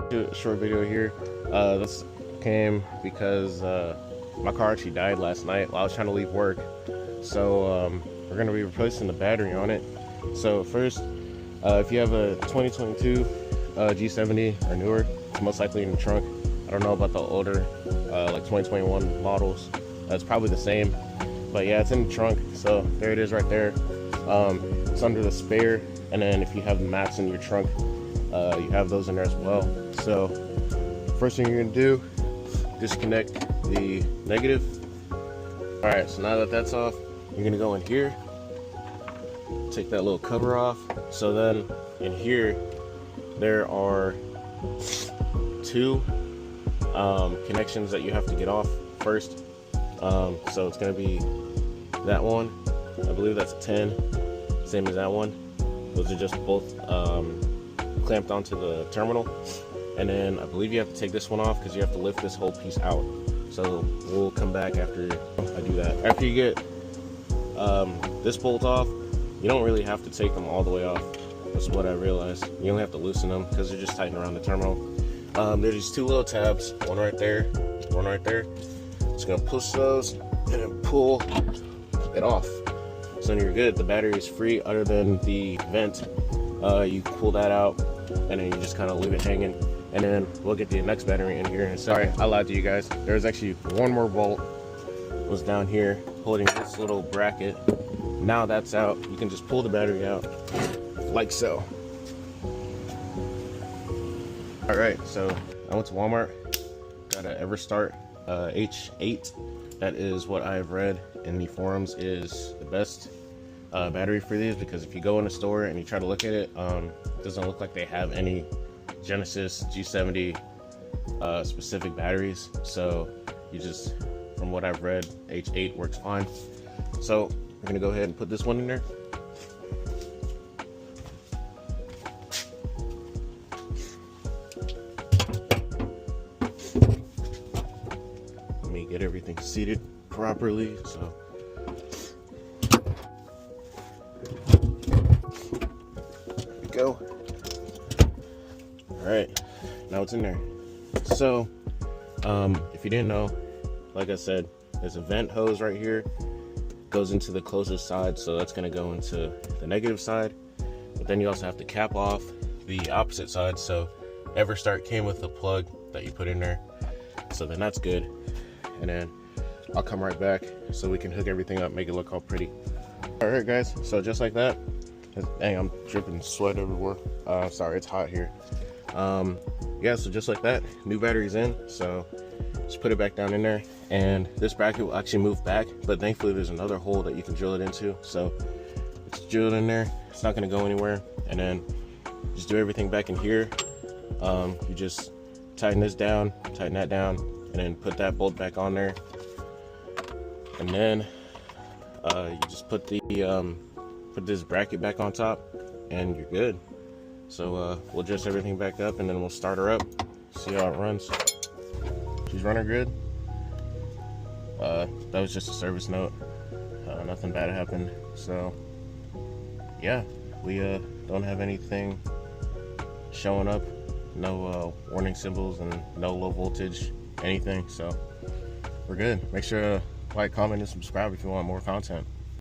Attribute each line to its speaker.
Speaker 1: Do a short video here. This came because my car actually died last night while I was trying to leave work. So we're going to be replacing the battery on it. So first, if you have a 2022 G70 or newer, it's most likely in the trunk. I don't know about the older like 2021 models. It's probably the same, but yeah, it's in the trunk. So there it is right there. It's under the spare, and then if you have the mats in your trunk, you have those in there as well. So first thing you're gonna do, disconnect the negative. All right, so now that that's off, you're gonna go in here, take that little cover off. So then in here there are two connections that you have to get off first. So it's gonna be that one, I believe that's a 10, same as that one. Those are just both clamped onto the terminal. And then I believe you have to take this one off because you have to lift this whole piece out. So we'll come back after I do that. After you get this bolt off, you don't really have to take them all the way off. That's what I realized. You only have to loosen them because they're just tightened around the terminal. There's these two little tabs, one right there, one right there. Just gonna push those and then pull it off. So then you're good. The battery is free other than the vent. You pull that out and then you just kind of leave it hanging. And then we'll get the next battery in here. And sorry, I lied to you guys. There's actually one more bolt was down here holding this little bracket. Now that's out. You can just pull the battery out like so. All right, so I went to Walmart, got an Everstart H8. That is what I've read in the forums is the best battery for these, because if you go in a store and you try to look at it, it doesn't look like they have any Genesis G70 specific batteries. So you just, from what I've read, H8 works fine. So we're gonna go ahead and put this one in there. Let me get everything seated properly. So there we go. All right, now it's in there. So if you didn't know, like I said, there's a vent hose right here, goes into the closest side, so that's going to go into the negative side. But then you also have to cap off the opposite side. So Everstart came with a plug that you put in there, so then that's good. And then I'll come right back so we can hook everything up, make it look all pretty. All right guys, so just like that. Dang, I'm dripping sweat everywhere. Sorry, it's hot here. Yeah, so just like that, new battery's in. So just put it back down in there, and this bracket will actually move back, but thankfully there's another hole that you can drill it into. So it's drilled in there, it's not going to go anywhere. And then just do everything back in here. You just tighten this down, tighten that down, and then put that bolt back on there. And then you just put the put this bracket back on top, and you're good. So we'll adjust everything back up, and then we'll start her up, see how it runs. She's running good. That was just a service note. Nothing bad happened. So yeah, we don't have anything showing up, no warning symbols, and no low voltage anything. So we're good. Make sure to like, comment, and subscribe if you want more content.